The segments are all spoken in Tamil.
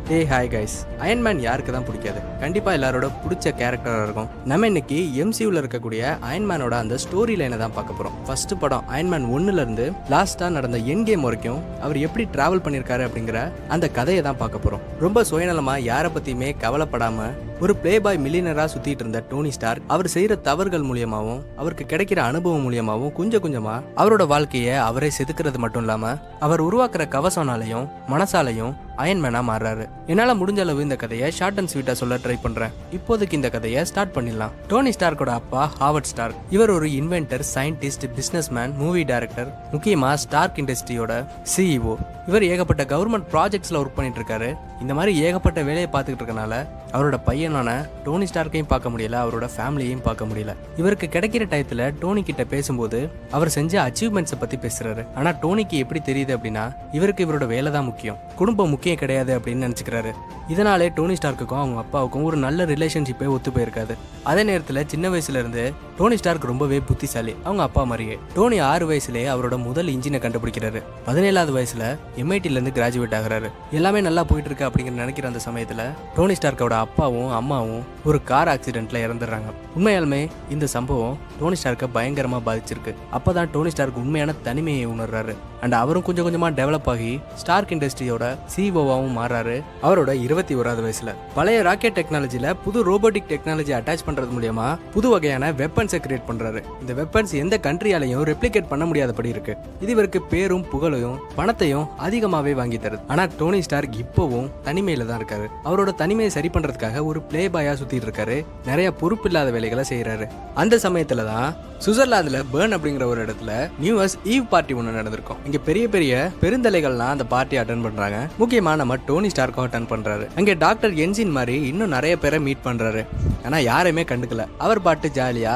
ஹே ஹாய் கைஸ், அயன்மேன் யாருக்கு தான் பிடிக்காது? கண்டிப்பா எல்லாரோட பிடிச்ச கேரக்டரா இருக்கும். நம்ம இன்னைக்கு எம்சியூல இருக்கக்கூடிய அயன்மேனோட அந்த ஸ்டோரி லைனை தான் பார்க்க போறோம். ஃபர்ஸ்ட் படம் அயன்மேன் 1ல இருந்து லாஸ்டா நடந்த எண்ட் கேம் வரைக்கும் அவர் எப்படி டிராவல் பண்ணிருக்காரு அப்படிங்கிற அந்த கதையை தான் பார்க்க போறோம். ரொம்ப சுயநலமா யாரை பத்தியுமே கவலைப்படாம ஒரு பிளே பாய் மில்லியனரா சுத்திட்டு இருந்த டோனி ஸ்டார்க் அவர் செய்யற தவறுகள் மூலியமாவும் அவருக்கு கிடைக்கிற அனுபவம் மூலியமாவும் கொஞ்சம் கொஞ்சமா அவரோட வாழ்க்கையை அவரே செதுக்கிறது மட்டும் இல்லாம அவர் உருவாக்குற கவசனாலையும் மனசாலையும் அயன்மேனா மாறுறாரு. என்னால முடிஞ்ச அளவு இந்த கதையை ஷார்ட் அண்ட் ஸ்வீட்டா சொல்ல ட்ரை பண்றேன். இப்போதைக்கு இந்த கதையை ஸ்டார்ட் பண்ணிடலாம். டோனி ஸ்டார்க்கோட அப்பா ஹாவர்ட் ஸ்டார்க். இவர் ஒரு inventor, scientist, business man, movie director, முக்கியமா ஸ்டார்க் இண்டஸ்ட்ரியோட சிஇஓ. இவர் ஏகப்பட்ட கவர்மெண்ட் ப்ராஜெக்ட்ஸ்ல ஒர்க் பண்ணிட்டு இருக்காரு. இந்த மாதிரி ஏகப்பட்ட வேலையை பார்த்துக்கிட்டு இருக்கனால அவரோட பையனான டோனி ஸ்டார்க்கையும் பார்க்க முடியல, அவரோட ஃபேமிலியையும் பார்க்க முடியல. இவருக்கு கிடைக்கிற டயத்துல டோனி கிட்ட பேசும்போது அவர் செஞ்ச அச்சீவ்மெண்ட்ஸை பத்தி பேசுறாரு. ஆனா டோனிக்கு எப்படி தெரியுது அப்படின்னா இவருக்கு இவரோட வேலை தான் முக்கியம், குடும்பம் முக்கியம் கிடையாது அப்படின்னு நினைச்சுக்கிறாரு. இதனாலே டோனி ஸ்டார்க்குக்கும் அவங்க அப்பாவுக்கும் ஒரு நல்ல ரிலேஷன்ஷிப்பே ஒத்து போயிருக்காது. அதே நேரத்துல சின்ன வயசுல இருந்து டோனி ஸ்டார்க் ரொம்பவே புத்திசாலி, அவங்க அப்பா மாதிரியே. டோனி 6 வயசுலேயே அவரோட முதல் இன்ஜினை கண்டுபிடிக்கிறாரு. 17வது வயசுல எம்ஐடில இருந்து கிராஜுவேட் ஆகிறாரு. எல்லாமே நல்லா போயிட்டு இருக்கு அப்படிங்கிற நினைக்கிற அந்த சமயத்துல டோனி ஸ்டார்க்கோட அப்பாவும் அம்மாவும் ஒரு கார் ஆக்சிடென்ட்ல இறந்துடுறாங்க. உண்மையாலுமே இந்த சம்பவம் டோனி ஸ்டார்க்கை பயங்கரமா பாதிச்சிருக்கு. அப்பதான் டோனி ஸ்டார்க் உண்மையான தனிமையை உணர்றாரு. அண்ட் அவரும் கொஞ்சம் கொஞ்சமா டெவலப் ஆகி ஸ்டார்க் இண்டஸ்ட்ரியோட சிஇஓவாவும் மாறாரு. அவரோட 21வது வயசுல பழைய ராக்கெட் டெக்னாலஜில புது ரோபோட்டிக் டெக்னாலஜி அட்டாச் பண்றது மூலமா புது வகையான வெப்பன்ஸை கிரியேட் பண்றாரு. இந்த வெப்பன்ஸ் எந்த கண்ட்ரியாலையும் ரெப்ளிகேட் பண்ண முடியாதபடி இருக்கு. இது இவருக்கு பேரும் புகழையும் பணத்தையும் அதிகமாவே வாங்கி தருது. ஆனா டோனி ஸ்டார்க் இப்பவும் தனிமையில தான் இருக்காரு. அவரோட தனிமையை சரி பண்றதுக்காக ஒரு பிளே பாயா சுத்திட்டு இருக்காரு. நிறைய பொறுப்பு இல்லாத வேலைகளை செய்யறாரு. அந்த சமயத்துல தான் சுவிட்சர்லாந்துல பெர்ன் அப்படிங்கிற ஒரு இடத்துல நியூ இயர்ஸ் ஈவ் பார்ட்டி ஒன்று நடந்திருக்கும். இங்க பெரிய பெரிய பெருந்தலைகள்லாம் அந்த பார்ட்டி அட்டன் பண்றாங்க. முக்கியமா நம்ம டோனி ஸ்டார்க்கும் அட்டன் பண்றாரு. அங்கே டாக்டர் என்ஜின் மாதிரி இன்னும் நிறைய பேரை மீட் பண்றாரு. ஆனா யாரையுமே கண்டுக்கல. அவர் பாட்டு ஜாலியா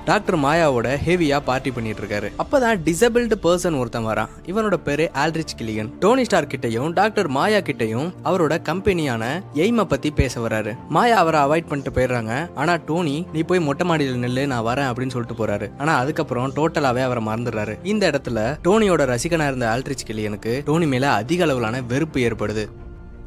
டாக்டர் மாயாவோட ஹெவியா பார்ட்டி பண்ணிட்டு இருக்காரு. அப்பதான் டிசபிள்டு பர்சன் ஒருத்தன் வரான். இவனோட பேரு ஆல்ரிச் கில்லிகன். டோனி ஸ்டார்க் கிட்டையும் டாக்டர் மாயா கிட்டையும் அவரோட கம்பெனியான எய்மை பத்தி பேச வராரு. மாயா அவரை அவாய்ட் பண்ணிட்டு போயிடுறாங்க. ஆனா டோனி நீ போய் மொட்டை மாடியில் நில்லு, நான் வரேன் அப்படின்னு சொல்லிட்டு போறாரு. ஆனா அதுக்கப்புறம் டோட்டலாவே அவரை மறந்துடுறாரு. இந்த இடத்துல டோனியோட ரசிகனா இருந்த ஆல்ரிச் கில்லிகனுக்கு டோனி மேல அதிக அளவிலான வெறுப்பு ஏற்படுது.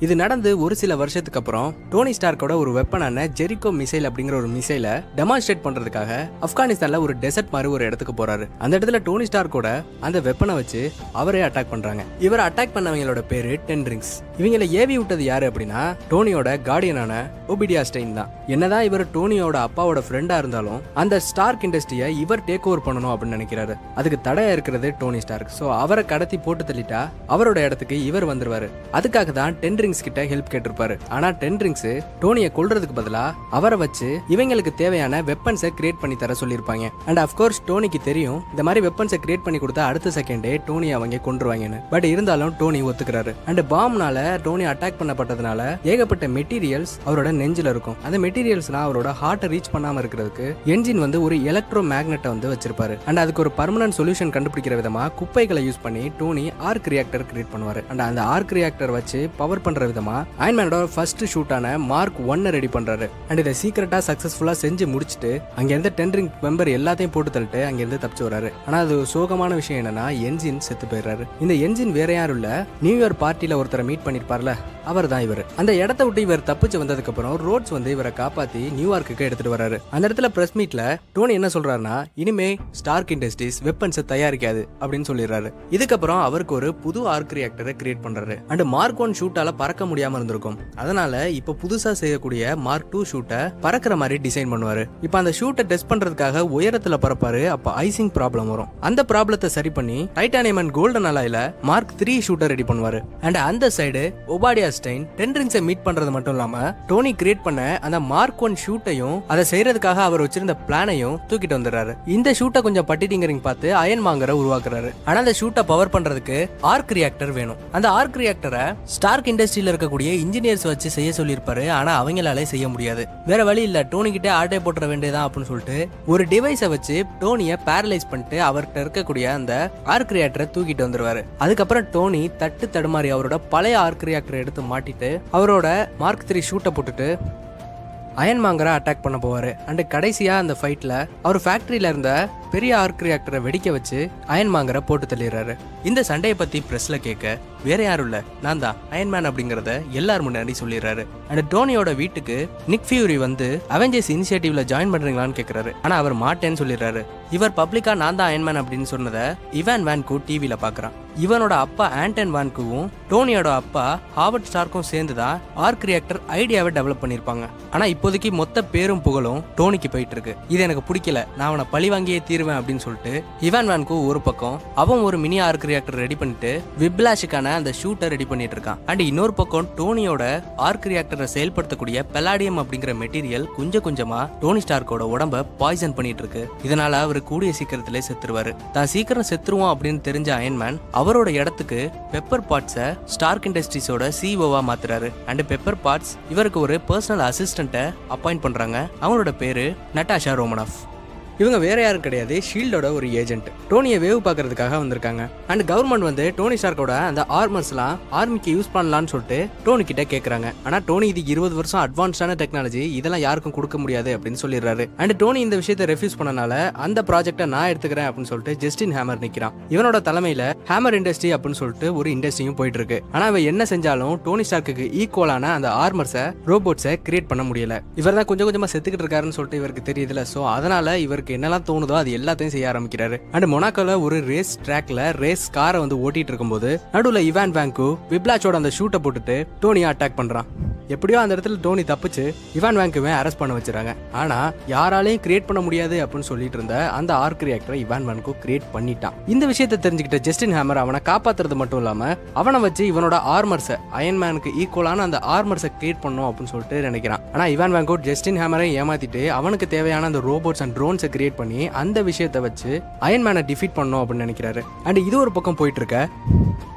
இது நடந்து ஒரு சில வருஷத்துக்கு அப்புறம் டோனி ஸ்டார்க்கோட ஒரு வெப்பனான ஜெரிகோ மிசைல் அப்படிங்கிற ஒரு மிசைலை டெமான்ஸ்ட்ரேட் பண்றதுக்காக ஆப்கானிஸ்தான்ல ஒரு டெசர்ட் மாதிரி ஒரு இடத்துக்கு போறாரு. அந்த இடத்துல டோனி ஸ்டார்க்கோட அந்த வெப்பனை வச்சு அவரே அட்டாக் பண்றாங்க. இவரை அட்டாக் பண்ணவங்களோட பேரு டென்ரிங்ஸ். இவங்களை ஏவி விட்டது யாரு அப்படின்னா டோனியோட கார்டியனான ஒபிடியா ஸ்டெயின் தான். என்னதான் இவர் டோனியோட அப்பாவோட ஃப்ரெண்டா இருந்தாலும் அந்த ஸ்டார்க் இண்டஸ்ட்ரியை இவர் டேக் ஓவர் பண்ணணும் அப்படின்னு நினைக்கிறாரு. அதுக்கு தடையா இருக்கிறது டோனி ஸ்டார்க். சோ அவரை கடத்தி போட்டு தள்ளிட்டா அவரோட இடத்துக்கு இவர் வந்துருவாரு. அதுக்காக தான் டென்ரிங்ஸ் கிட்ட ஹெல்ப் கேட்டிருப்பாரு. ஆனா டென்ரிங்ஸ் டோனியை கொல்றதுக்கு பதிலா அவரை வச்சு இவங்களுக்கு தேவையான வெப்பன்ஸை கிரியேட் பண்ணி தர சொல்லியிருப்பாங்க. அண்ட் அஃப்கோர்ஸ் டோனிக்கு தெரியும் இந்த மாதிரி வெப்பன்ஸை கிரியேட் பண்ணி கொடுத்தா அடுத்த செகண்டே டோனி அவங்க கொன்றுவாங்கன்னு. பட் இருந்தாலும் டோனி ஒத்துக்கிறாரு. அண்ட் பாம்னால டோனி அட்டாக் பண்ணப்பட்டதுனால ஏகப்பட்ட மெட்டீரியல்ஸ் அவரோட நெஞ்சில இருக்கும். அந்த மெட்டீரியல்ஸ்லாம் அவரோட ஹார்ட்டை ரீச் பண்ணாம இருக்கிறதுக்கு என்ஜின் வந்து ஒரு எலக்ட்ரோ மேக்னெட்டை வந்து வச்சிருப்பாரு. அண்ட் அதுக்கு ஒரு பர்மனன்ட் சொல்யூஷன் கண்டுபிடிக்கிற விதமா குப்பைகளை யூஸ் பண்ணி டோனி ஆர்க் ரியாக்டர் கிரியேட் பண்ணுவாரு. அண்ட் அந்த ஆர்க் ரியாக்டர் வச்சு பவர் பண்ற விதமா அயன்மேனோட ஃபர்ஸ்ட் ஷூட்டான மார்க் 1 ரெடி பண்றாரு. அண்ட் இதை சீக்கிரட்டா சக்சஸ்ஃபுல்லா செஞ்சு முடிச்சுட்டு அங்க இருந்த டென்ரிங் மெம்பர் எல்லாத்தையும் போட்டு தள்ளிட்டு அங்க இருந்து தப்பிச்சு வராரு. ஆனா அது சோகமான விஷயம் என்னன்னா என்ஜின் செத்து போயிடுறாரு. இந்த என்ஜின் வேற யாரும் இல்ல, நியூ இயர் பார்ட்டில ஒருத்தரை மீட் பண்ணிருப்பார்ல அவர் தான் இவர். அந்த இடத்த விட்டு இவர் தப்பிச்சு வந்ததுக்கு அப்புறம் ரோட்ஸ் வந்து இவரை காப்பாத்தி நியூயார்க்கு எடுத்துட்டு வராரு. அந்த இடத்துல பிரஸ் மீட்ல டோனி என்ன சொல்றாருன்னா இனிமே ஸ்டார்க் இண்டஸ்ட்ரீஸ் வெப்பன்ஸை தயாரிக்காது அப்படின்னு சொல்லிடுறாரு. இதுக்கப்புறம் அவருக்கு ஒரு புது ஆர்க் ரியாக்டரை கிரியேட் பண்றாரு. அண்ட் மார்க் 1 ஷூட்டால பறக்க முடியாம இருந்திருக்கும். அதனால இப்ப புதுசா செய்யக்கூடிய மார்க் 2 ஷூட்டை பறக்கிற மாதிரி டிசைன் பண்ணுவாரு. இப்ப அந்த ஷூட்டை டெஸ்ட் பண்றதுக்காக உயரத்துல பறப்பாரு. அப்ப ஐசிங் ப்ராப்ளம் வரும். அந்த ப்ராப்ளத்தை சரி பண்ணி டைட்டானியம் அண்ட் கோல்டன் அலாய்ல மார்க் 3 ஷூட்டை ரெடி பண்ணுவாரு. அண்ட் அந்த சைடு ஒபாடியா ஸ்டெயின் டென்ரிங்ஸை மீட் பண்றது மட்டும் இல்லாம டோனி கிரியேட் பண்ண அந்த மார்க் 1 ஷூட்டையும் அதை செய்யறதுக்காக அவர் வச்சிருந்த பிளானையும் தூக்கிட்டு வந்துடுறாரு. இந்த ஷூட்டை கொஞ்சம் பட்டிட்டிங்கரிங் பார்த்து அயன் மாங்கரை உருவாக்குறாரு. ஆனா அந்த ஷூட்டை பவர் பண்றதுக்கு ஆர்க் ரியாக்டர் வேணும். அந்த ஆர்க் ரியாக்டரை ஸ்டார்க் இண்டஸ்ட்ரியில இருக்கக்கூடிய இன்ஜினியர்ஸ் வச்சு செய்ய சொல்லியிருப்பாரு. ஆனா அவங்களாலே செய்ய முடியாது. வேற வழி இல்ல, டோனி கிட்ட ஆட்டை போட்டுற வேண்டியதான் அப்படின்னு சொல்லிட்டு ஒரு டிவைஸை வச்சு டோனியை பேரலைஸ் பண்ணிட்டு அவர்கிட்ட இருக்கக்கூடிய அந்த ஆர்க் ரியாக்டரை தூக்கிட்டு வந்துருவாரு. அதுக்கப்புறம் டோனி தட்டு தடுமாறி அவரோட பழைய ஆர்க் ரியாக்டரை எடுத்து மாட்டிட்டு அவரோட மார்க் 3 ஷூட்டை போட்டுட்டு அயன் மாங்கரை அட்டாக் பண்ண போவாரு. அண்ட் கடைசியா அந்த ஃபைட்ல அவர் ஃபேக்டரியில இருந்த பெரிய ஆர்க் ரியாக்டரை வெடிக்க வச்சு அயன் மாங்கரை போட்டு தள்ளிடுறாரு. இந்த சண்டையை பத்தி பிரஸ்ல கேட்க வேற யாரும் இல்ல, நான் தான் அயன்மேன் அப்படிங்கறத எல்லாரும் முன்னாடி சொல்லிடுறாரு. அண்ட் டோனியோட வீட்டுக்கு நிக் ஃபியூரி வந்து அவெஞ்சர்ஸ் இனிஷியேட்டிவ்ல ஜாயின் பண்றீங்களான்னு கேக்குறாரு. ஆனா அவர் மாட்டேன்னு சொல்லிடுறாரு. இவர் பப்ளிக்கா நான் தான் அயன்மேன் அப்படின்னு சொன்னதை இவான் வான்கூ டிவில பாக்குறான். இவனோட அப்பா ஆண்டன் வான்கூவும் டோனியோட அப்பா ஹாவர்ட் ஸ்டார்க்கும் சேர்ந்துதான் ஆர்க் ரியாக்டர் ஐடியாவை டெவலப் பண்ணிருப்பாங்க. ஆனா இப்போதைக்கு மொத்த பேரும் புகழும் டோனிக்கு போயிட்டு இருக்கு. இது எனக்கு பிடிக்கல, நான் அவனை பழி வாங்கியே தீருவேன் அப்படின்னு சொல்லிட்டு இவான் வான்கூ ஒரு பக்கம் அவன் ஒரு மினி ஆர்க் ரியாக்டர் ரெடி பண்ணிட்டு விப்லாஷுக்கான அந்த ஷூட்டை ரெடி பண்ணிட்டு இருக்கான். அண்ட் இன்னொரு பக்கம் டோனியோட ஆர்க் ரியாக்டரை செயல்படுத்தக்கூடிய பெலாடியம் அப்படிங்கிற மெட்டீரியல் கொஞ்சம் கொஞ்சமா டோனி ஸ்டார்க்கோட உடம்ப பாய்சன் பண்ணிட்டு இருக்கு. இதனால அவர் கூடிய சீக்கிரத்திலே செத்துருவாரு. தான் சீக்கிரம் செத்துருவோம் அப்படின்னு தெரிஞ்ச அயன்மேன் அவரோட இடத்துக்கு பெப்பர் பாட்ஸை ஸ்டார்க் இண்டஸ்ட்ரீஸோட சிஇஓவா மாத்துறாரு. அண்ட் பெப்பர் பாட்ஸ் இவருக்கு ஒரு பர்சனல் அசிஸ்டன்ட்டை அப்பாயிண்ட் பண்றாங்க. அவங்களோட பேரு நட்டாஷா ரோமனாஃப். இவங்க வேற யாரும் கிடையாது, ஷீல்டோட ஒரு ஏஜென்ட். டோனியை வேவ் பார்க்கறதுக்காக வந்திருக்காங்க. அண்ட் கவர்மெண்ட் வந்து டோனி ஸ்டார்க்கோட அந்த ஆர்மர்ஸ்லாம் ஆர்மிக்கு யூஸ் பண்ணலாம்னு சொல்லிட்டு டோனி கிட்ட கேட்கறாங்க. ஆனா டோனி இது 20 வருஷம் அட்வான்ஸ்டான டெக்னாலஜி, இதெல்லாம் யாருக்கும் கொடுக்க முடியாது அப்படின்னு சொல்லிடுறாரு. அண்ட் டோனி இந்த விஷயத்தை ரெஃப்யூஸ் பண்ணனால அந்த ப்ராஜெக்டை நான் எடுத்துக்கிறேன் அப்படின்னு சொல்லிட்டு ஜஸ்டின் ஹேமர் நிக்கிறான். இவனோட தலைமையில ஹேமர் இண்டஸ்ட்ரி அப்படின்னு சொல்லிட்டு ஒரு இண்டஸ்ட்ரியும் போயிட்டு இருக்கு. ஆனா இவன் என்ன செஞ்சாலும் டோனி ஸ்டார்க்கு ஈக்குவலான அந்த ஆர்மர்ஸை ரோபோட்ஸை கிரியேட் பண்ண முடியல. இவர் தான் கொஞ்சம் கொஞ்சமா செத்துக்கிட்டு இருக்காருன்னு சொல்லிட்டு இவருக்கு தெரியுதுல. சோ அதனால இவருக்கு என்னெல்லாம் தோணுதோ அது எல்லாத்தையும் செய்ய ஆரம்பிக்கிறாரு. அண்ட் மொனாக்கோல ஒரு ரேஸ் ட்ராக்ல ரேஸ் காரை வந்து ஓட்டிட்டு இருக்கும்போது நடுவுல இவான் வான்கூ விப்லாச்சோட அந்த ஷூட்டை போட்டுட்டு டோனியை அட்டாக் பண்றான். எப்படியோ அந்த இடத்துல டோனி தப்பிச்சு இவான் வான்கூவை அரெஸ்ட் பண்ண வச்சிருக்காங்க. ஆனா யாராலையும் கிரியேட் பண்ண முடியாது அப்படின்னு சொல்லிட்டு இருந்த அந்த ஆர்க் ரியாக்டரை இவான் வான்கூ கிரியேட் பண்ணிட்டான். இந்த விஷயத்தை தெரிஞ்சுக்கிட்ட ஜஸ்டின் ஹேமர் அவனை காப்பாத்துறது மட்டும் இல்லாம அவனை வச்சு இவனோட ஆர்மர்ஸை அயன்மேனுக்கு ஈக்குவலான அந்த ஆர்மர்ஸை கிரியேட் பண்ணும் அப்படின்னு சொல்லிட்டு நினைக்கிறான். ஆனா இவான் வான்கூ ஜஸ்டின் ஹேமரை ஏமாத்திட்டு அவனுக்கு தேவையான அந்த ரோபோட்ஸ் அண்ட் ட்ரோன்ஸை கிரியேட் பண்ணி அந்த விஷயத்தை வச்சு அயன்மேனை டிஃபீட் பண்ணும் அப்படின்னு நினைக்கிறாரு. அண்ட் இது ஒரு பக்கம் போயிட்டு இருக்க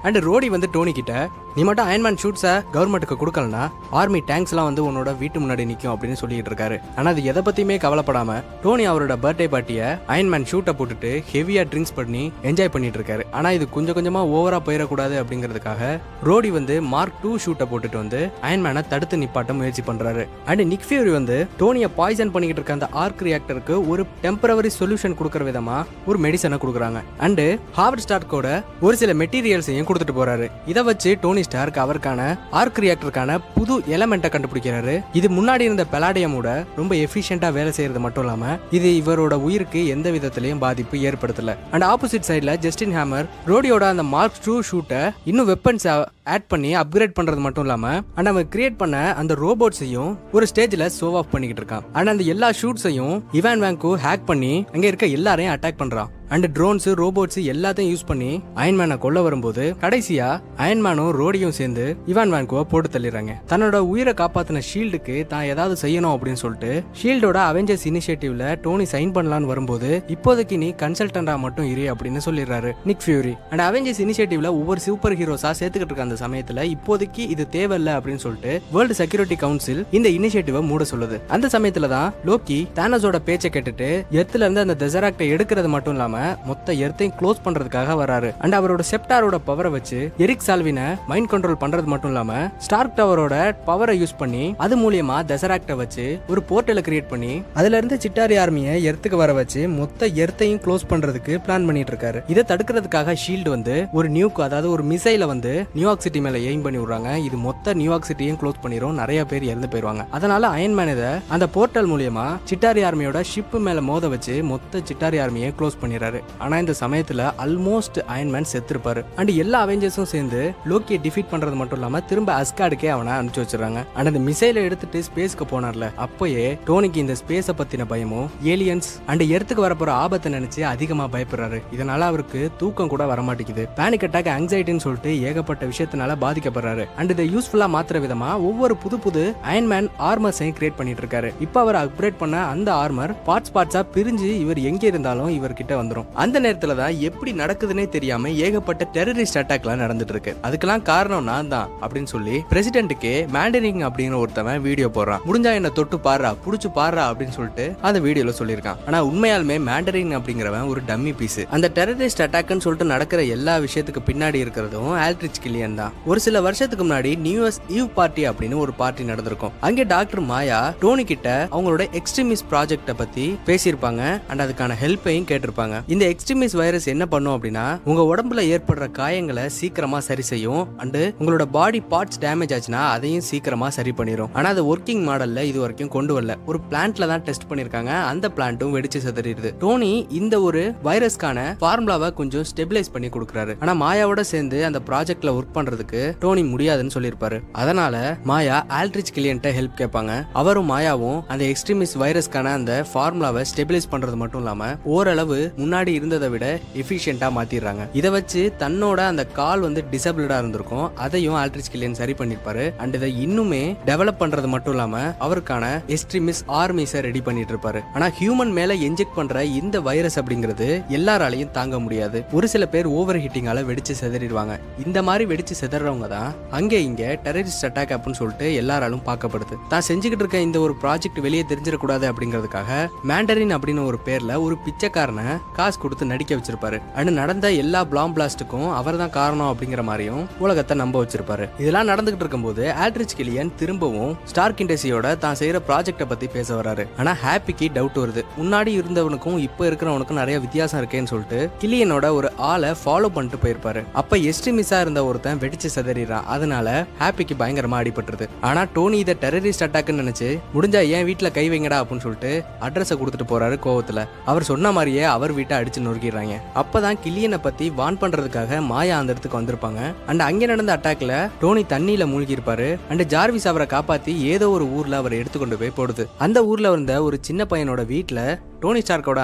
அண்ட் ரோடி வந்து டோனி கிட்ட நீ மட்டும் அயன்மேன் ஷூட்ஸை கவர்மெண்ட்டுக்கு கொடுக்கலனா ஆர்மி டேங்க்ஸ் எல்லாம் வந்து உன்னோட வீட்டு முன்னாடி நிற்கும் அப்படின்னு சொல்லிட்டு இருக்காரு. ஆனா அது எதை பத்தியுமே கவலைப்படாம டோனி அவரோட பர்த்டே பார்ட்டியை அயன்மேன் ஷூட்டை போட்டுட்டு ஹெவியா ட்ரிங்க்ஸ் பண்ணி என்ஜாய் பண்ணிட்டு இருக்காரு. ஆனா இது கொஞ்சம் கொஞ்சமா ஓவரா போயிடக்கூடாது அப்படிங்கிறதுக்காக ரோடி வந்து மார்க் 2 ஷூட்டை போட்டுட்டு வந்து அயன்மேனை தடுத்து நிப்பாட்ட முயற்சி பண்றாரு. அண்ட் நிக் ஃபியூரி வந்து டோனியை பாய்சன் பண்ணிக்கிட்டு இருக்க அந்த ஆர்க் ரியாக்டருக்கு ஒரு டெம்பரவரி சொல்யூஷன் கொடுக்கற விதமா ஒரு மெடிசனை கொடுக்குறாங்க. அண்ட் ஹாவர்ட் ஸ்டார்க்கோட ஒரு சில மெட்டீரியல்ஸையும் கொடுத்துட்டு போறாரு. இதை வச்சு டோனி ஸ்டார்க் அவருக்கான ஆர்க் ரியாக்டருக்கான புது எலமெண்ட்டை கண்டுபிடிக்கிறாரு. இது முன்னாடி இருந்த பெலாடியமோட ரொம்ப எஃபிஷியன்ட்டா வேலை செய்யறது மட்டும் இல்லாம இது இவரோட உயிருக்கு எந்த விதத்திலையும் பாதிப்பு ஏற்படுத்தல. அண்ட் ஆப்போசிட் சைட்ல ஜஸ்டின் ஹேமர் ரோடியோட அந்த மார்க் 2 ஷூட்டை இன்னும் வெப்பன்ஸ் ஆட் பண்ணி அப்கிரேட் பண்றது மட்டும் இல்லாம அண்ட் அவன் கிரியேட் பண்ண அந்த ரோபோட்ஸையும் ஒரு ஸ்டேஜ்ல ஷோ ஆஃப் பண்ணிக்கிட்டு இருக்கான். அண்ட் அந்த எல்லா ஷூட்ஸையும் இவான் வான்கூ ஹேக் பண்ணி அங்க இருக்க எல்லாரையும் அட்டாக் பண்றான். அண்ட் ட்ரோன்ஸ் ரோபோட்ஸ் எல்லாத்தையும் யூஸ் பண்ணி அயன்மேனை கொல்ல வரும்போது கடைசியா அயன்மேனும் ரோடியும் சேர்ந்து இவான் வான்கூவை போட்டு தள்ளிடுறாங்க. தன்னோட உயிரை காப்பாத்தின ஷீல்டுக்கு தான் ஏதாவது செய்யணும் அப்படின்னு சொல்லிட்டு ஷீல்டோட அவெஞ்சர்ஸ் இனிஷியேட்டிவ்ல டோனி சைன் பண்ணலான்னு வரும்போது இப்போதைக்கு நீ கன்சல்டண்டா மட்டும் இரு அப்படின்னு சொல்லிடுறாரு நிக் ஃபியூரி. அண்ட் அவெஞ்சர்ஸ் இனிஷியேட்டிவ்ல ஒவ்வொரு சூப்பர் ஹீரோஸா சேர்த்துக்கிட்டு இருக்க அந்த சமயத்துல இப்போதைக்கு இது தேவையில்லை அப்படின்னு சொல்லிட்டு வேர்ல்டு செக்யூரிட்டி கவுன்சில் இந்த இனிஷியேட்டிவை மூட சொல்லுது. அந்த சமயத்துல தான் லோக்கி தானோஸோட பேச்சை கேட்டுட்டு எர்த்ல இருந்து அந்த டெசராக்டை எடுக்கிறது மட்டும் இல்லாம மொத்த எர்த்தையும் க்ளோஸ் பண்றதுக்காக வராரு. அண்ட் அவரோட செப்டாரோட பவரை வச்சு எரிக் சால்வினை மைண்ட் கண்ட்ரோல் பண்றது மட்டும் இல்லாம ஸ்டார்க் டவரோட பவரை யூஸ் பண்ணி அது மூலியமா டெசராக்டை வச்சு ஒரு போர்ட்டலை கிரியேட் பண்ணி அதுல இருந்து சிட்டாரி ஆர்மியை எர்த்துக்கு வர வச்சு மொத்த எர்த்தையும் க்ளோஸ் பண்றதுக்கு பிளான் பண்ணிட்டு இருக்காரு. இதை தடுக்கிறதுக்காக ஷீல்டு வந்து ஒரு நியூக் அதாவது ஒரு மிசைல வந்து நியூயார்க் சிட்டி மேல எய்ம் பண்ணி விடுறாங்க. இது மொத்த நியூயார்க் சிட்டியும் க்ளோஸ் பண்ணிரும், நிறைய பேர் இறந்து போயிருவாங்க. அதனால அயன்மேன் இதை அந்த போர்ட்டல் மூலியமா சிட்டாரி ஆர்மியோட ஷிப் மேல மோத வச்சு மொத்த சிட்டாரி ஆர்மியை க்ளோஸ் பண்ணிடுறாரு. ஆனா இந்த சமயத்துல ஆல்மோஸ்ட் அயன்மேன் செத்துருப்பாரு. அண்ட் எல்லா அவெஞ்சர்ஸும் சேர்ந்து லோக்கியை டிஃபீட் பண்றது மட்டும் இல்லாம திரும்ப அஸ்கார்டுக்கே அவனை அனுப்பிச்சு வச்சிடறாங்க. அண்ட் அந்த மிசைலை எடுத்துட்டு ஸ்பேஸ்க்கு போனார்ல, அப்பயே டோனிக்கு இந்த ஸ்பேஸை பத்தின பயமும் ஏலியன்ஸ் அண்ட் எர்த்துக்கு வரப்போற ஆபத்தை நினைச்சு அதிகமா பயப்படுறாரு. இதனால அவருக்கு தூக்கம் கூட வரமாட்டேங்குது. பேனிக் அட்டாக், ஆங்ஸைட்டின்னு சொல்லிட்டு ஏகப்பட்ட விஷயத்தினால பாதிக்கப்படுறாரு. அண்ட் இதை யூஸ்ஃபுல்லா மாத்துற விதமா ஒவ்வொரு புது அயன்மேன் ஆர்மர்ஸையும் கிரியேட் பண்ணிட்டு இருக்காரு. இப்ப அவர் அப்கிரேட் பண்ண அந்த ஆர்மர் பார்ட்ஸா பிரிஞ்சு இவர் எங்க இருந்தாலும் இவர்கிட்ட வந்துடும். அந்த நேரத்துல தான் எப்படி நடக்குதுன்னே தெரியாம ஏகப்பட்ட டெரரிஸ்ட் அட்டாக்லாம் நடந்துட்டு இருக்கு. அதுக்கெல்லாம் காரணம் நான் தான் அப்படின்னு சொல்லி பிரசிடென்ட்டுக்கு மேண்டரிங் அப்படிங்கிற ஒருத்தவன் வீடியோ போடுறான். முடிஞ்சா என்ன தொட்டு பாடுறா, புடிச்சு பாடுறா அப்படின்னு சொல்லிட்டு அந்த வீடியோல சொல்லியிருக்கான். ஆனா உண்மையாலுமே மேண்டரிங் அப்படிங்கிறவன் ஒரு டம்மி பீஸ். அந்த டெரரிஸ்ட் அட்டாக்னு சொல்லிட்டு நடக்கிற எல்லா விஷயத்துக்கு பின்னாடி இருக்கிறதும் ஆல்ட்ரிச் கில்லியன் கில்லியன் தான். ஒரு சில வருஷத்துக்கு முன்னாடி நியூ இயர்ஸ் ஈவ் பார்ட்டி அப்படின்னு ஒரு பார்ட்டி நடந்திருக்கும். அங்கே டாக்டர் மாயா டோனி கிட்ட அவங்களோட எக்ஸ்ட்ரீமிஸ்ட் ப்ராஜெக்ட பத்தி பேசியிருப்பாங்க அண்ட் அதுக்கான ஹெல்ப்பையும் கேட்டிருப்பாங்க. இந்த எக்ஸ்ட்ரீமிஸ்ட் வைரஸ் என்ன பண்ணும் அப்படின்னா உங்க உடம்புல ஏற்படுற காயங்களை சீக்கிரமா சரி செய்யும் அண்ட் உங்களோட பாடி பார்ட்ஸ் டேமேஜ் ஆச்சுன்னா அதையும் சீக்கிரமா சரி பண்ணிரும். ஆனா அது ஒர்க்கிங் மாடல்ல இது வரைக்கும் கொண்டு வரல. ஒரு பிளான்ட்ல தான் டெஸ்ட் பண்ணிருக்காங்க. அந்த பிளான்ட்டும் வெடிச்சு சிதறிடுது. டோனி இந்த ஒரு வைரஸ்க்கான ஃபார்முலாவை கொஞ்சம் ஸ்டெபிலைஸ் பண்ணி கொடுக்குறாரு. ஆனா மாயாவோட சேர்ந்து அந்த ப்ராஜெக்ட்ல ஒர்க் பண்றதுக்கு டோனி முடியாதுன்னு சொல்லியிருப்பாரு. அதனால மாயா ஆல்ட்ரிச் கில்லியன்ட்ட ஹெல்ப் கேட்பாங்க. அவரும் மாயாவும் அந்த எக்ஸ்ட்ரீமிஸ்ட் வைரஸ்க்கான அந்த ஃபார்முலாவை ஸ்டெபிலைஸ் பண்றது மட்டும் இல்லாம ஓரளவு முன்னாடி இருந்ததை விட எஃபிஷியன்ட்டா மாத்திடுறாங்க. இதை வச்சு தன்னோட அந்த கால் டிசபிள்டா இருந்திருக்கும், அதையும் ஆல்ட்ரிச் கில்லியன் சரி பண்ணிருப்பாரு. அண்ட் இதை இன்னுமே டெவலப் பண்றது மட்டும் இல்லாம அவருக்கான எக்ஸ்ட்ரீமிஸ்ட் ஆர்மிஸை ரெடி பண்ணிட்டு இருப்பாரு. ஆனா ஹியூமன் மேல இன்ஜெக்ட் பண்ற இந்த வைரஸ் அப்படிங்கிறது எல்லாராலையும் தாங்க முடியாது. ஒரு சில பேர் ஓவர் ஹீட்டிங்கால வெடிச்சு சிதறிடுவாங்க. இந்த மாதிரி வெடிச்சு சிதறவங்க தான் அங்கே இங்க டெரரிஸ்ட் அட்டாக் அப்படின்னு சொல்லிட்டு எல்லாராலும் பார்க்கப்படுது. தான் செஞ்சுக்கிட்டு இருக்க இந்த ஒரு ப்ராஜெக்ட் வெளியே தெரிஞ்சிடக்கூடாது அப்படிங்கிறதுக்காக மேண்டரின் அப்படின்னு ஒரு பேர்ல ஒரு பிச்சைக்காரனை காசு கொடுத்து நடிக்க வச்சிருப்பாரு. அண்ட் நடந்த எல்லா பிளாம் பிளாஸ்டுக்கும் அவர் தான் காரணம் அப்படிங்கிற மாதிரியும் உலகத்தை நம்ப வச்சிருப்பாரு. இதெல்லாம் நடந்துகிட்டு இருக்கும்போது ஆல்ட்ரிச் கில்லியன் திரும்பவும் ஸ்டார்க் இண்டஸ்ட்ரியோட தான் செய்யற ப்ராஜெக்ட பத்தி பேச வராரு. ஆனா ஹாப்பிக்கு டவுட் வருது. முன்னாடி இருந்தவனுக்கும் இப்ப இருக்கிறவனுக்கும் நிறைய வித்தியாசம் இருக்கேன்னு சொல்லிட்டு கில்லியனோட ஒரு ஆளை ஃபாலோ பண்ணிட்டு போயிருப்பாரு. அப்ப எஸ்ட்ரீமிஸா இருந்த ஒருத்தன் வெடிச்சு சிதறிறான். அதனால ஹாப்பிக்கு பயங்கரமா அடிபட்டுருது. ஆனா டோனி இதை டெரரிஸ்ட் அட்டாக்னு நினைச்சு முடிஞ்சா ஏன் வீட்டுல கை வைங்கடா அப்படின்னு சொல்லிட்டு அட்ரஸை கொடுத்துட்டு போறாரு கோவத்துல. அவர் சொன்ன மாதிரியே அவர் வீட்டை அடிச்சு நொறுக்கிறாங்க. அப்பதான் கில்லியனை பத்தி வான் பண்றதுக்காக மாயா அந்த இடத்துக்கு வந்திருப்பாங்க. அண்ட் அங்க நடந்த அட்டாக்ல டோனி தண்ணியில மூழ்கி இருப்பாரு. அண்ட் ஜார்விஸ் அவரை காப்பாத்தி ஏதோ ஒரு ஊர்ல அவரை எடுத்துக்கொண்டு போய் போடுது. அந்த ஊர்ல இருந்த ஒரு சின்ன பையனோட வீட்டுல டோனி ஸ்டார்க்கோட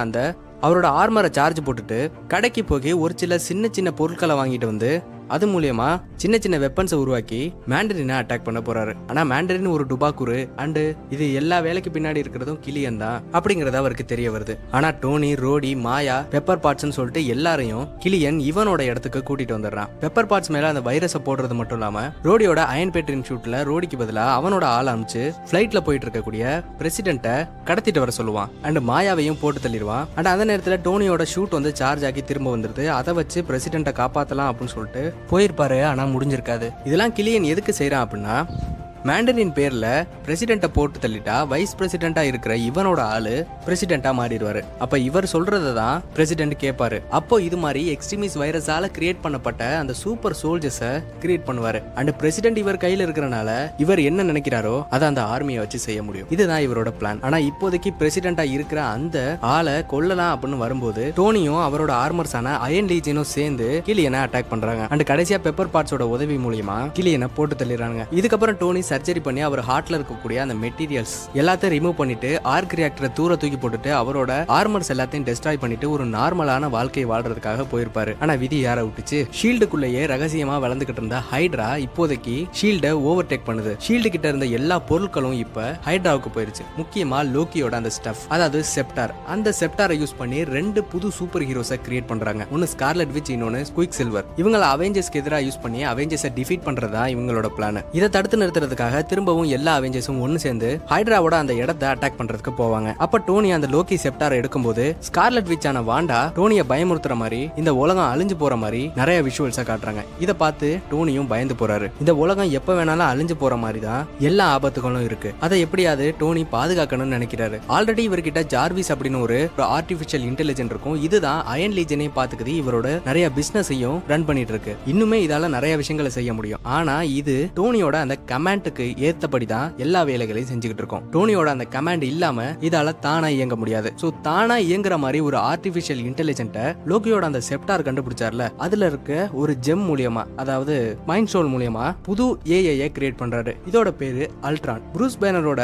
அவரோட ஆர்மரை சார்ஜ் போட்டுட்டு கடைக்கு போய் ஒரு சின்ன சின்ன பொருட்களை வாங்கிட்டு வந்து அது மூலியமா சின்ன சின்ன வெப்பன்ஸை உருவாக்கி மேண்டரினை அட்டாக் பண்ண போறாரு. ஆனா மேண்டரின் ஒரு டுபாக்குரு அண்ட் இது எல்லா வேலைக்கு பின்னாடி இருக்கிறதும் கில்லியன் தான் அப்படிங்கறது அவருக்கு தெரிய வருது. ஆனா டோனி, ரோடி, மாயா, பெப்பர் பாட்ஸ்ன்னு சொல்லிட்டு எல்லாரையும் கில்லியன் இவனோட இடத்துக்கு கூட்டிட்டு வந்துடுறான். பெப்பர் பாட்ஸ் மேல அந்த வைரஸை போடுறது மட்டும் இல்லாம ரோடியோட அயன் பேட்ரின் ஷூட்ல ரோடிக்கு பதிலா அவனோட ஆள் அனுப்பிச்சு பிளைட்ல போயிட்டு இருக்கக்கூடிய பிரசிடென்ட்டை கடத்திட்டு வர சொல்லுவான். அண்ட் மாயாவையும் போட்டு தள்ளிடுவான். அண்ட் அந்த நேரத்துல டோனியோட ஷூட் சார்ஜ் ஆகி திரும்ப வந்துருது. அதை வச்சு பிரசிடென்ட்டை காப்பாத்தலாம் அப்படின்னு சொல்லிட்டு போயிருப்பாரு. ஆனா முடிஞ்சிருக்காது. இதெல்லாம் கில்லியன் எதுக்கு செய்யறான் அப்படின்னா மேண்டரின் பேர்ல பிரசிடென்ட்டை போட்டு தள்ளிட்டா வைஸ் பிரசிடென்ட்டா இருக்கிற இவனோட ஆளு பிரசிடென்ட்டா மாறிடுவாரு. அப்ப இவர் சொல்றதை தான் பிரசிடென்ட் கேட்பாரு. அப்போ இது மாதிரி எக்ஸ்ட்ரீமிஸ்ட் வைரஸால கிரியேட் பண்ணப்பட்ட அந்த சூப்பர் சோல்ஜர்ஸை கிரியேட் பண்ணுவாரு. அண்ட் பிரசிடென்ட் இவர் கையில இருக்கிறனால இவர் என்ன நினைக்கிறாரோ அதை அந்த ஆர்மியை வச்சு செய்ய முடியும். இதுதான் இவரோட பிளான். ஆனா இப்போதைக்கு பிரசிடென்ட்டா இருக்கிற அந்த ஆளை கொல்லலாம் அப்படின்னு வரும்போது டோனியும் அவரோட ஆர்மர்ஸான அயன் லீஜனும் சேர்ந்து கில்லியனை அட்டாக் பண்றாங்க. அண்ட் கடைசியா பெப்பர் பார்ட்ஸோட உதவி மூலியமா கில்லியனை போட்டு தள்ளிடுறாங்க. இதுக்கப்புறம் டோனி சர்ஜரி பண்ணி அவர் ஹார்ட்ல இருக்கக்கூடிய அந்த மெட்டீரியல்ஸ் எல்லாத்தையும் ரிமூவ் பண்ணிட்டு ஆர்க் ரியாக்டரை தூர தூக்கி போட்டுட்டு அவரோட ஆர்மர்ஸ் எல்லாத்தையும் டெஸ்ட்ராய் பண்ணிட்டு ஒரு நார்மலான வாழ்க்கையை வாழ்றதுக்காக போயிருப்பாரு. ஆனா விதி யாரை விட்டுச்சு? ஷீல்டுக்குள்ளேயே ரகசியமா வளர்ந்துகிட்டு இருந்த ஹைட்ரா இப்போதைக்கு ஷீல்டை ஓவர்டேக் பண்ணுது. ஷீல்டு கிட்ட இருந்த எல்லா பொருட்களும் இப்ப ஹைட்ராவுக்கு போயிருச்சு. முக்கியமா லோக்கியோட அந்த ஸ்டஃப், அதாவது செப்டார். அந்த செப்டாரை யூஸ் பண்ணி 2 புது சூப்பர் ஹீரோஸை கிரியேட் பண்றாங்க. ஒன்னு ஸ்கார்லெட் விட்ச், இன்னொன்னு குயிக் சில்வர். இவங்களை அவெஞ்சர்ஸ்க்கு எதிராக யூஸ் பண்ணி அவெஞ்சர்ஸை டிஃபீட் பண்றதா இவங்களோட பிளான். இதை தடுத்து நிறுத்துறதுக்காக திரும்பவும் எல்லா அவெஞ்சர்ஸும் ஒன்னு சேர்ந்து ஹைட்ராவோட அந்த இடத்தை அட்டாக் பண்றதுக்கு போவாங்க. அப்ப டோனி அந்த லோக்கி செப்டாரை எடுக்கும்போது ஸ்கார்லெட் விட்ச் ஆன வாண்டா டோனியை பயமுறுத்துற மாதிரி இந்த உலகம் அழிஞ்சு போற மாதிரி நிறைய விஷுவல்ஸை காட்டுறாங்க. இதை பார்த்து டோனியும் பயந்து போறாரு. இந்த உலகம் எப்ப வேணாலும் அழிஞ்சு போற மாதிரி தான் எல்லா ஆபத்துகளும் இருக்கு. அதை எப்படியாவது டோனி பாதுகாக்கணும்னு நினைக்கிறாரு. ஆல்ரெடி இவர்கிட்ட ஜார்விஸ் அப்படின்னு ஒரு ஆர்டிபிஷியல் இன்டெலிஜென்ட் இருக்கும். இதுதான் அயன் லீஜனையும் பாத்துக்குது. இவரோட நிறைய பிசினஸையும் ரன் பண்ணிட்டு இருக்கு. இன்னுமே இதால நிறைய விஷயங்களை செய்ய முடியும். ஆனா இது டோனியோட அந்த கமாண்டுக்கு ஏத்தபடிதான் எல்லா வேலைகளையும் செஞ்சுக்கிட்டு இருக்கோம். டோனியோட அந்த கமாண்ட் இல்லாம இதால தானா இயங்க முடியாது. சோ தானா இயங்குற மாதிரி ஒரு ஆர்டிபிஷியல் இன்டெலிஜென்ட்டை லோக்கியோட அந்த செப்டார் கண்டுபிடிச்சார்ல, அதுல இருக்க ஒரு ஜெம் மூலியமா, அதாவது மைண்ட் சோல் மூலியமா புது ஏஐ கிரியேட் பண்றாரு. இதோட பேரு அல்ட்ரான். ப்ரூஸ் பேனரோட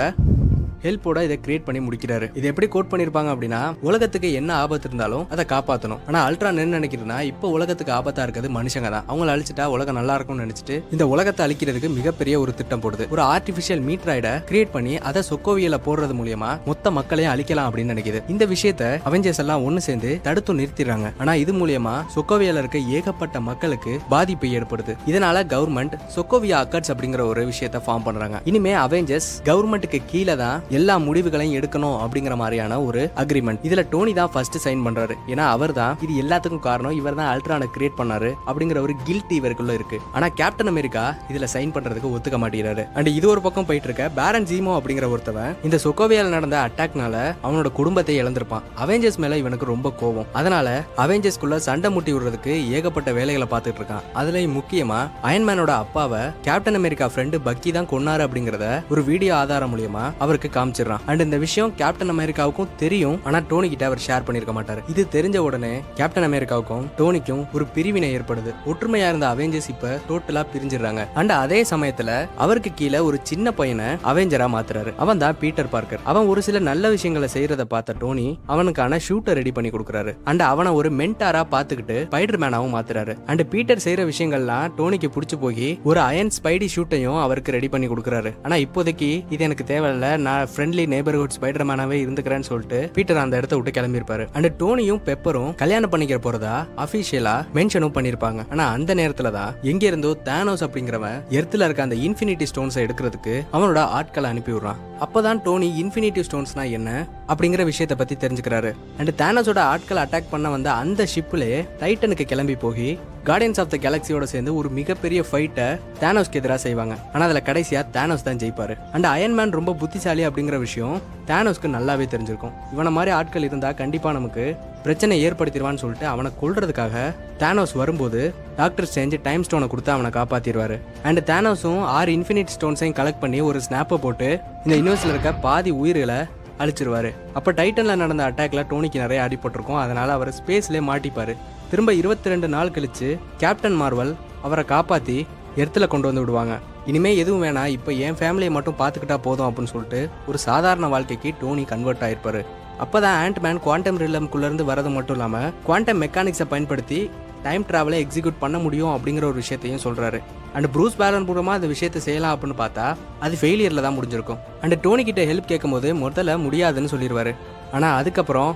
ஹெல்ப்போட இதை கிரியேட் பண்ணி முடிக்கிறாரு. இது எப்படி கோட் பண்ணிருப்பாங்க அப்படின்னா, உலகத்துக்கு என்ன ஆபத்து இருந்தாலும் அதை காப்பாற்றணும். ஆனா அல்ட்ரான் என்ன நினைக்கிறதுனா, இப்போ உலகத்துக்கு ஆபத்தா இருக்கிறது மனுஷங்க தான். அவங்களை அழிச்சிட்டா உலகம் நல்லா இருக்கும்னு நினைச்சிட்டு இந்த உலகத்தை அழிக்கிறதுக்கு மிகப்பெரிய ஒரு திட்டம் போடுது. ஒரு ஆர்டிபிஷியல் மீட்ராய்டை கிரியேட் பண்ணி அதை சொக்கோவியல போடுறது மூலியமா மொத்த மக்களையும் அழிக்கலாம் அப்படின்னு நினைக்குது. இந்த விஷயத்தை அவெஞ்சர்ஸ் எல்லாம் ஒன்னு சேர்ந்து தடுத்து நிறுத்திடுறாங்க. ஆனா இது மூலியமா சொக்கோவியால இருக்க ஏகப்பட்ட மக்களுக்கு பாதிப்பு ஏற்படுது. இதனால கவர்மெண்ட் சொக்கோவியா அக்கர்ட்ஸ் அப்படிங்கிற ஒரு விஷயத்தை ஃபார்ம் பண்றாங்க. இனிமே அவெஞ்சர்ஸ் கவர்மெண்ட்டுக்கு கீழே தான் எல்லா முடிவுகளையும் எடுக்கணும் அப்படிங்கிற மாதிரியான ஒரு அக்ரிமெண்ட். இதுல டோனி தான் ஃபர்ஸ்ட் சைன் பண்றாரு. ஏன்னா அவர் தான் இது எல்லாத்துக்கும் காரணம், இவர் தான் அல்ட்ரானை கிரியேட் பண்ணாரு அப்படிங்கிற ஒரு கில்ட் இவருக்குள்ள இருக்கு. ஆனா கேப்டன் அமெரிக்கா இதுல சைன் பண்றதுக்கு ஒத்துக்க மாட்டேங்கிறாரு. அண்ட் இது ஒரு பக்கம் போயிட்டு இருக்க பேரன் ஜீமோ அப்படிங்கிற ஒருத்தவன் இந்த சொக்கோவியால நடந்த அட்டாக்னால அவனோட குடும்பத்தை இழந்திருப்பான். அவெஞ்சர்ஸ் மேல இவனுக்கு ரொம்ப கோவம். அதனால அவெஞ்சர்ஸ்குள்ள சண்டை முட்டி விடுறதுக்கு ஏகப்பட்ட வேலைகளை பார்த்துட்டு இருக்கான். அதுலயும் முக்கியமா அயன்மேனோட அப்பாவை கேப்டன் அமெரிக்கா ஃப்ரெண்டு பக்கி தான் கொன்னாரு அப்படிங்கறத ஒரு வீடியோ ஆதாரம் மூலமா அவருக்கு காமிச்சிடறான். அண்ட் இந்த விஷயம் கேப்டன் அமெரிக்காவுக்கும் தெரியும். ஆனா டோனி கிட்ட அவர் ஷேர் பண்ணிருக்க மாட்டாரு. இது தெரிஞ்ச உடனே கேப்டன் அமெரிக்காவுக்கும் டோனிக்கும் ஒரு பிரிவினை ஏற்படுது. ஒற்றுமையா இருந்த அவெஞ்சர்ஸ் இப்ப டோட்டலா பிரிஞ்சிடறாங்க. அண்ட் அதே சமயத்துல அவருக்கு கீழே ஒரு சின்ன பையனை அவெஞ்சரா மாத்துறாரு. அவன் தான் பீட்டர் பார்க்கர். அவன் ஒரு சில நல்ல விஷயங்களை செய்யறத பார்த்த டோனி அவனுக்கான ஷூட்டர் ரெடி பண்ணி கொடுக்கறாரு. அண்ட் அவனை ஒரு மென்டாரா பாத்துக்கிட்டு ஸ்பைடர் மேனாவும் மாத்துறாரு. அண்ட் பீட்டர் செய்யற விஷயங்கள்லாம் டோனிக்கு பிடிச்சு போய் ஒரு அயன் ஸ்பைடி ஷூட்டையும் அவருக்கு ரெடி பண்ணி கொடுக்கறாரு. ஆனா இப்போதைக்கு இது எனக்கு தேவையில்ல, நான் ஃப்ரெண்ட்லி நெய்பர்ஹுட் ஸ்பைடர் மேனாவே இருந்துக்கிறேன்னு சொல்லிட்டு பீட்டர் அந்த இடத்த விட்டு கிளம்பியிருப்பாரு. அண்ட் டோனியும் பெப்பரும் கல்யாணம் பண்ணிக்கிற போறதா அபிஷியலா மென்ஷனும் பண்ணிருப்பாங்க. ஆனா அந்த நேரத்துல தான் எங்க இருந்தோ தானோஸ் அப்படிங்கிறவன் எர்த்ல இருக்க அந்த இன்ஃபினிட்டி ஸ்டோன்ஸை எடுக்கிறதுக்கு அவனோட ஆட்களை அனுப்பி விடுறான். அப்பதான் டோனி இன்ஃபினிட்டி ஸ்டோன்ஸ்னா என்ன அப்படிங்கிற விஷயத்தை பத்தி தெரிஞ்சுக்கிறாரு. அண்ட் தானோஸோட ஆட்களை அட்டாக் பண்ண வந்த அந்த ஷிப்ல டைட்டனுக்கு கிளம்பி போய் கார்டியன்ஸ் ஆஃப் த கேலக்சியோட சேர்ந்து ஒரு மிகப்பெரிய ஃபைட்டை தானோஸ்க்கு எதிராக செய்வாங்க. ஆனா அதுல கடைசியா தானோஸ் தான் ஜெயிப்பாரு. அண்ட் அயன்மேன் ரொம்ப புத்திசாலி அப்படிங்கிற விஷயம் தானோஸ்க்கு நல்லாவே தெரிஞ்சிருக்கும். இவனை மாதிரி ஆட்கள் இருந்தா கண்டிப்பா நமக்கு பிரச்சனை ஏற்படுத்திடுவான்னு சொல்லிட்டு அவனை கொல்றதுக்காக தானோஸ் வரும்போது டாக்டர் ஸ்ட்ரேஞ்ச் டைம் ஸ்டோனை கொடுத்து அவனை காப்பாத்திடுவாரு. அண்ட் தானோஸும் 6 இன்ஃபினிட் ஸ்டோன்ஸையும் கலெக்ட் பண்ணி ஒரு ஸ்னாப்பை போட்டு இந்த யூனிவர்ஸ்ல இருக்க பாதி உயிர்களை அழிச்சிருவாரு. அப்ப டைட்டன்ல நடந்த அட்டாக்ல டோனிக்கு நிறைய அடிபட்டிருக்கும். அதனால அவர் ஸ்பேஸ்லயே மாட்டிப்பாரு. திரும்ப 22 நாள் கழிச்சு கேப்டன் மார்வல் அவரை காப்பாத்தி எர்த்துல கொண்டு வந்து விடுவாங்க. இனிமே எதுவும் வேணா, இப்ப என் ஃபேமிலியை மட்டும் பாத்துக்கிட்டா போதும் அப்படின்னு சொல்லிட்டு ஒரு சாதாரண வாழ்க்கைக்கு டோனி கன்வெர்ட் ஆயிருப்பாரு. அப்பதான் ஆண்ட்மேன் குவாண்டம் ரிலம்குள்ள இருந்து வரது மட்டும் இல்லாம குவாண்டம் மெக்கானிக்ஸை பயன்படுத்தி டைம் டிராவலை எக்ஸிக்யூட் பண்ண முடியும் அப்படிங்கிற ஒரு விஷயத்தையும் சொல்றாரு. அண்ட் ப்ரூஸ் பேலன் மூலமா அந்த விஷயத்தை செய்யலாம் அப்படின்னு பார்த்தா அது ஃபெயிலியர்ல தான் முடிஞ்சிருக்கும். அண்ட் டோனி கிட்ட ஹெல்ப் கேட்கும்போது முதல்ல முடியாதுன்னு சொல்லிடுவாரு. ஆனா அதுக்கப்புறம்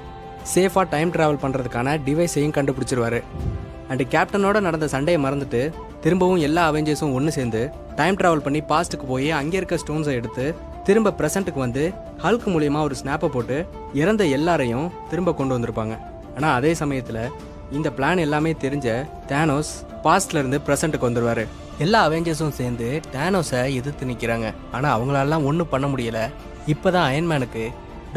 சேஃபா டைம் டிராவல் பண்றதுக்கான டிவைஸையும் கண்டுபிடிச்சிருவாரு. அண்ட் கேப்டனோட நடந்த சண்டையை மறந்துட்டு திரும்பவும் எல்லா அவெஞ்சர்ஸும் ஒன்று சேர்ந்து டைம் டிராவல் பண்ணி பாஸ்ட்டுக்கு போய் அங்கே இருக்க ஸ்டோன்ஸை எடுத்து திரும்ப ப்ரெசென்ட்டுக்கு வந்து ஹல்க் மூலியமா ஒரு ஸ்னாப்பை போட்டு இறந்த எல்லாரையும் திரும்ப கொண்டு வந்திருப்பாங்க. ஆனா அதே சமயத்துல இந்த பிளான் எல்லாமே தெரிஞ்ச தானோஸ் பாஸ்ட்ல இருந்து ப்ரெசென்ட்டுக்கு வந்துருவாரு. எல்லா அவெஞ்சர்ஸும் சேர்ந்து தானோஸை எதிர்த்து நிற்கிறாங்க. ஆனா அவங்களாலாம் ஒன்றும் பண்ண முடியல. இப்பதான் அயன்மேனுக்கு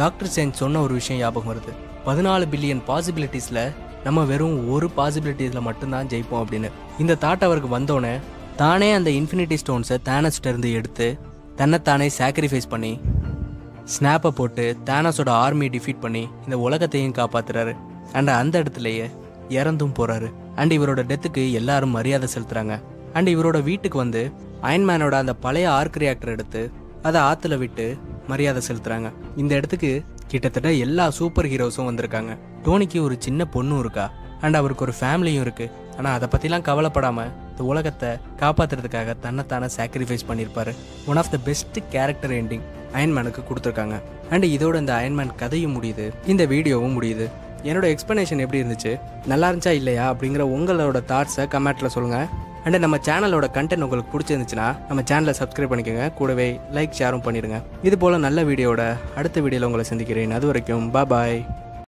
டாக்டர் ஸ்ட்ரேஞ்ச் சொன்ன ஒரு விஷயம் ஞாபகம் வருது. 14 பில்லியன் பாசிபிலிட்டிஸ்ல நம்ம வெறும் ஒரு பாசிபிலிட்டிஸ்ல மட்டும்தான் ஜெயிப்போம் அப்படின்னு. இந்த தாட் அவருக்கு வந்தோடனே தானே அந்த இன்ஃபினிட்டி ஸ்டோன்ஸை தானோஸ்ட இருந்து எடுத்து தன்னைத்தானே சாக்ரிஃபைஸ் பண்ணி ஸ்னாப்பை போட்டு தானோஸோட ஆர்மியை டிஃபீட் பண்ணி இந்த உலகத்தையும் காப்பாத்துறாரு. அண்ட் அந்த இடத்துலயே இறந்தும் போறாரு. அண்ட் இவரோட டெத்துக்கு எல்லாரும் மரியாதை செலுத்துறாங்க. அண்ட் இவரோட வீட்டுக்கு வந்து அயன்மேனோட அந்த பழைய ஆர்க் ரியாக்டர் எடுத்து அதை ஆத்துல விட்டு மரியாதை செலுத்துறாங்க. இந்த இடத்துக்கு கிட்டத்தட்ட எல்லா சூப்பர் ஹீரோஸும் வந்திருக்காங்க. டோனிக்கு ஒரு சின்ன பொண்ணும் இருக்கா. அண்ட் அவருக்கு ஒரு ஃபேமிலியும் இருக்கு. ஆனா அதை பத்திலாம் கவலைப்படாம இந்த உலகத்தை காப்பாத்துறதுக்காக தன்னைத்தானே சாக்ரிஃபைஸ் பண்ணியிருப்பாரு. One of the best character ending அயன்மேனுக்கு கொடுத்துருக்காங்க. அண்ட் இதோட இந்த அயன்மேன் கதையும் முடியுது, இந்த வீடியோவும் முடியுது. என்னோட எக்ஸ்பிளனேஷன் எப்படி இருந்துச்சு, நல்லா இருந்துச்சா இல்லையா அப்படிங்கிற உங்களோட தாட்ஸை கமெண்ட்ல சொல்லுங்க. அண்ட் நம்ம சேனலோட கண்டென்ட் உங்களுக்கு பிடிச்சிருந்துச்சுன்னா நம்ம சேனலை சப்ஸ்கிரைப் பண்ணிக்கோங்க. கூடவே லைக் ஷேரும் பண்ணிடுங்க. இது போல நல்ல வீடியோட அடுத்த வீடியோவில் உங்களை சந்திக்கிறேன். அது வரைக்கும் பாய்.